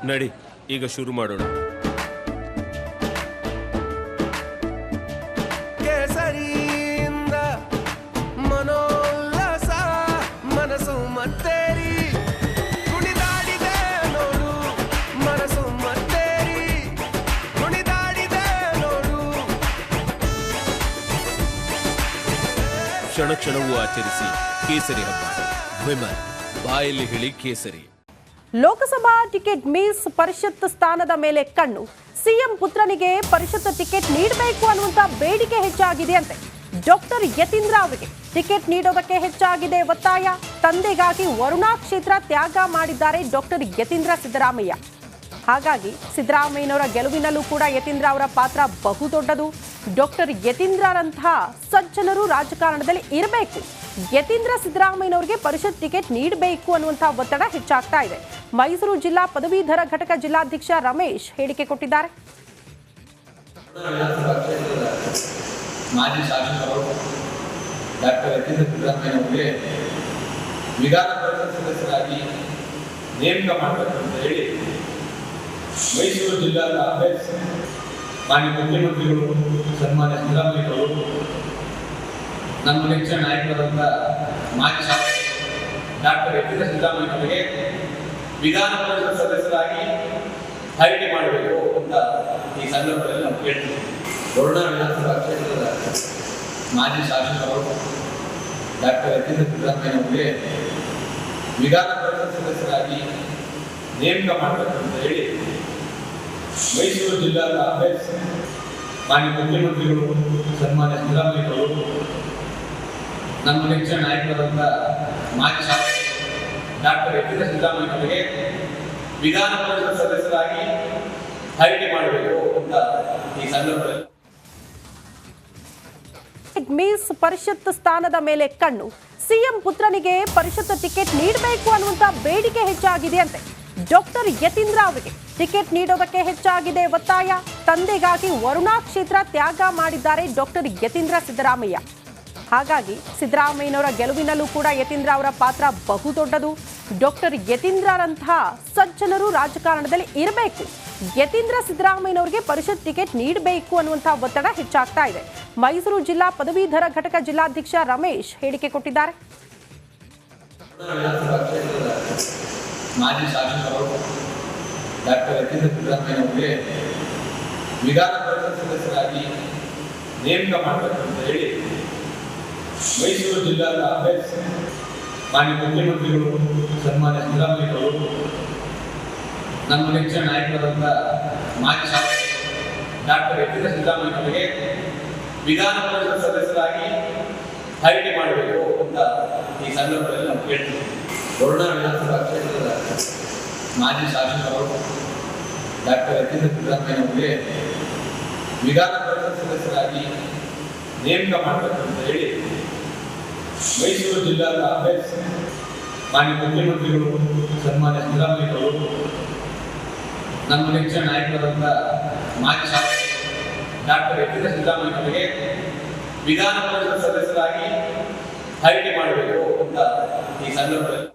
ನಡಿ ಈಗ ಶುರು ಮಾಡೋಣ. ಕೇಸರಿಯಿಂದ ಮನೋಲ್ಲಾಸ ಮನಸ್ಸು ಮತ್ತೇರಿ ಕುಣಿದಾಡಿದೆ ನೋಡು, ಮನಸ್ಸು ಮತ್ತೇರಿ ಕುಣಿದಾಡಿದೆ ನೋಡು. ಕ್ಷಣ ಕ್ಷಣವೂ ಆಚರಿಸಿ ಕೇಸರಿ ಹಬ್ಬ. ವಿಮಲ್ ಬಾಯಲ್ಲಿ ಹೇಳಿ ಕೇಸರಿ. ಲೋಕಸಭಾ ಟಿಕೆಟ್ ಮಿಸ್, ಪರಿಷತ್ ಸ್ಥಾನದ ಮೇಲೆ ಕಣ್ಣು. ಸಿಎಂ ಪುತ್ರನಿಗೆ ಪರಿಷತ್ ಟಿಕೆಟ್ ನೀಡಬೇಕು ಅನ್ನುವಂತ ಬೇಡಿಕೆ ಹೆಚ್ಚಾಗಿದೆ ಅಂತೆ. ಡಾಕ್ಟರ್ ಯತೀಂದ್ರ ಅವರಿಗೆ ಟಿಕೆಟ್ ನೀಡೋದಕ್ಕೆ ಹೆಚ್ಚಾಗಿದೆ ಒತ್ತಾಯ. ತಂದೆಗಾಗಿ ವರುಣಾ ಕ್ಷೇತ್ರ ತ್ಯಾಗ ಮಾಡಿದ್ದಾರೆ ಡಾಕ್ಟರ್ ಯತೀಂದ್ರ ಸಿದ್ದರಾಮಯ್ಯ. ಹಾಗಾಗಿ ಸಿದ್ದರಾಮಯ್ಯನವರ ಗೆಲುವಿನಲ್ಲೂ ಕೂಡ ಯತೀಂದ್ರ ಅವರ ಪಾತ್ರ ಬಹುದೊಡ್ಡದು. ಡಾಕ್ಟರ್ ಯತೀಂದ್ರರಂತಹ ಸಜ್ಜನರು ರಾಜಕಾರಣದಲ್ಲಿ ಇರಬೇಕು. ಯತೀಂದ್ರ ಸಿದ್ದರಾಮಯ್ಯನವರಿಗೆ ಪರಿಷತ್ ಟಿಕೆಟ್ ನೀಡಬೇಕು ಅನ್ನುವಂತಹ ಒತ್ತಡ ಹೆಚ್ಚಾಗ್ತಾ ಇದೆ. ಮೈಸೂರು ಜಿಲ್ಲಾ ಪದವೀಧರ ಘಟಕ ಜಿಲ್ಲಾಧ್ಯಕ್ಷ ರಮೇಶ್ ಹೇಳಿಕೆ ಕೊಟ್ಟಿದ್ದಾರೆ. ಮಾಜಿ ಶಾಸಕರು ಡಾಕ್ಟರ್ ಯತೀಂದ್ರ ಸಿದ್ದರಾಮಯ್ಯನವರಿಗೆ ವಿಧಾನ ಪರಿಷತ್ ಸದಸ್ಯರಾಗಿ ನೇಮಕ ಮಾಡಬೇಕು ಅಂತ ಹೇಳಿ ಮೈಸೂರು ಜಿಲ್ಲಾ ಕಾಂಗ್ರೆಸ್ ಮಾನ್ಯ ಮುಖ್ಯಮಂತ್ರಿಗಳು ಸನ್ಮಾನ್ಯ ಸಿದ್ದರಾಮಯ್ಯನವರು ನಮ್ಮ ನೆಚ್ಚಿನ ನಾಯಕರಾದಂಥ ಮಾಜಿ ಶಾಸಕ ಡಾಕ್ಟರ್ ಯತೀಂದ್ರ ಸಿದ್ದರಾಮಯ್ಯನವರಿಗೆ ವಿಧಾನ ಪರಿಷತ್ ಸದಸ್ಯರಾಗಿ ಆಯ್ಕೆ ಮಾಡಬೇಕು ಅಂತ ಈ ಸಂದರ್ಭದಲ್ಲಿ ನಾವು ಕೇಳ್ತೀವಿ. ವರುಣಾ ವಿಧಾನಸಭಾ ಕ್ಷೇತ್ರದ ಮಾಜಿ ಶಾಸಕರು ಡಾಕ್ಟರ್ ಯತೀಂದ್ರ ಸಿದ್ದರಾಮಯ್ಯನವರಿಗೆ ವಿಧಾನ ಪರಿಷತ್ ಸದಸ್ಯರಾಗಿ ನೇಮಕ ಮಾಡಬೇಕು ಅಂತ ಹೇಳಿ ಮೈಸೂರು ಜಿಲ್ಲಾ ಕಾಂಗ್ರೆಸ್ ಮಾನ್ಯ ಮುಖ್ಯಮಂತ್ರಿಗಳು ಸನ್ಮಾನ್ಯ ಸಿದ್ದರಾಮಯ್ಯನವರು ನಮ್ಮ ನೆಚ್ಚಿನ ನಾಯಕರಾದಂಥ ಮಾಜಿ ಶಾಸಕ ಡಾಕ್ಟರ್ ಯತೀಂದ್ರ ಸಿದ್ದರಾಮಯ್ಯನವರಿಗೆ ವಿಧಾನ ಪರಿಷತ್ ಸದಸ್ಯರಾಗಿ ಆಯ್ಕೆ ಮಾಡಬೇಕು ಅಂತ ಈ ಸಂದರ್ಭದಲ್ಲಿ ಮಿಸ್, ಪರಿಷತ್ ಸ್ಥಾನದ ಮೇಲೆ ಕಣ್ಣು. ಸಿಎಂ ಪುತ್ರನಿಗೆ ಪರಿಷತ್ ಟಿಕೆಟ್ ನೀಡಬೇಕು ಅನ್ನುವಂತ ಬೇಡಿಕೆ ಹೆಚ್ಚಾಗಿದೆ ಅಂತೆ. ಡಾಕ್ಟರ್ ಯತೀಂದ್ರ ಅವರಿಗೆ ಟಿಕೆಟ್ ನೀಡೋದಕ್ಕೆ ಹೆಚ್ಚಾಗಿದೆ ಒತ್ತಾಯ. ತಂದೆಗಾಗಿ ವರುಣಾ ಕ್ಷೇತ್ರ ತ್ಯಾಗ ಮಾಡಿದ್ದಾರೆ ಡಾಕ್ಟರ್ ಯತೀಂದ್ರ ಸಿದ್ದರಾಮಯ್ಯ. ಹಾಗಾಗಿ ಸಿದ್ದರಾಮಯ್ಯನವರ ಗೆಲುವಿನಲ್ಲೂ ಕೂಡ ಯತೀಂದ್ರ ಅವರ ಪಾತ್ರ ಬಹುದೊಡ್ಡದು. ಡಾಕ್ಟರ್ ಯತೀಂದ್ರರಂತಹ ಸಜ್ಜನರು ರಾಜಕಾರಣದಲ್ಲಿ ಇರಬೇಕು. ಯತೀಂದ್ರ ಸಿದ್ದರಾಮಯ್ಯನವರಿಗೆ ಪರಿಷತ್ ಟಿಕೆಟ್ ನೀಡಬೇಕು ಅನ್ನುವಂತಹ ಒತ್ತಡ ಹೆಚ್ಚಾಗ್ತಾ ಇದೆ. ಮೈಸೂರು ಜಿಲ್ಲಾ ಪದವೀಧರ ಘಟಕ ಜಿಲ್ಲಾಧ್ಯಕ್ಷ ರಮೇಶ್ ಹೇಳಿಕೆ ಕೊಟ್ಟಿದ್ದಾರೆ. ಮಾಜಿ ಶಾಸಕರು ಡಾಕ್ಟರ್ ಯತೀಂದ್ರ ಸಿದ್ದರಾಮಯ್ಯನವರಿಗೆ ವಿಧಾನ ಪರಿಷತ್ ಸದಸ್ಯರಾಗಿ ನೇಮಕ ಮಾಡಬೇಕು ಅಂತ ಹೇಳಿ ಮೈಸೂರು ಜಿಲ್ಲಾ ಕಾಂಗ್ರೆಸ್ ಮಾನ್ಯ ಮುಖ್ಯಮಂತ್ರಿಗಳು ಸನ್ಮಾನ್ಯ ಸಿದ್ದರಾಮಯ್ಯನವರು ನಮ್ಮ ನೆಚ್ಚಿನ ನಾಯಕರಾದಂಥ ಮಾಜಿ ಶಾಸಕ ಡಾಕ್ಟರ್ ಯತೀಂದ್ರ ಸಿದ್ದರಾಮಯ್ಯನವರಿಗೆ ವಿಧಾನ ಪರಿಷತ್ ಸದಸ್ಯರಾಗಿ ಆಯ್ಕೆ ಮಾಡಬೇಕು ಅಂತ ಈ ಸಂದರ್ಭದಲ್ಲಿ ನಾವು ಕೇಳ್ತೀವಿ. ವರುಣಾ ವಿಧಾನಸಭಾ ಕ್ಷೇತ್ರದ ಮಾಜಿ ಶಾಸಕರು ಡಾಕ್ಟರ್ ಯತೀಂದ್ರ ಸಿದ್ದರಾಮಯ್ಯನವರಿಗೆ ವಿಧಾನ ಪರಿಷತ್ ಸದಸ್ಯರಾಗಿ ನೇಮಕ ಮಾಡಬೇಕು ಅಂತ ಹೇಳಿ ಮೈಸೂರು ಜಿಲ್ಲಾ ಕಾಂಗ್ರೆಸ್ ಮಾನ್ಯ ಮುಖ್ಯಮಂತ್ರಿಗಳು ಸನ್ಮಾನ್ಯ ಸಿದ್ದರಾಮಯ್ಯನವರು ನಮ್ಮ ನೆಚ್ಚಿನ ನಾಯಕರಾದಂಥ ಮಾಜಿ ಶಾಸಕ ಡಾಕ್ಟರ್ ಯತೀಂದ್ರ ಸಿದ್ದರಾಮಯ್ಯನವರಿಗೆ ವಿಧಾನ ಪರಿಷತ್ ಸದಸ್ಯರಾಗಿ ಆಯ್ಕೆ ಮಾಡಬೇಕು ಅಂತ ಈ ಸಂದರ್ಭದಲ್ಲಿ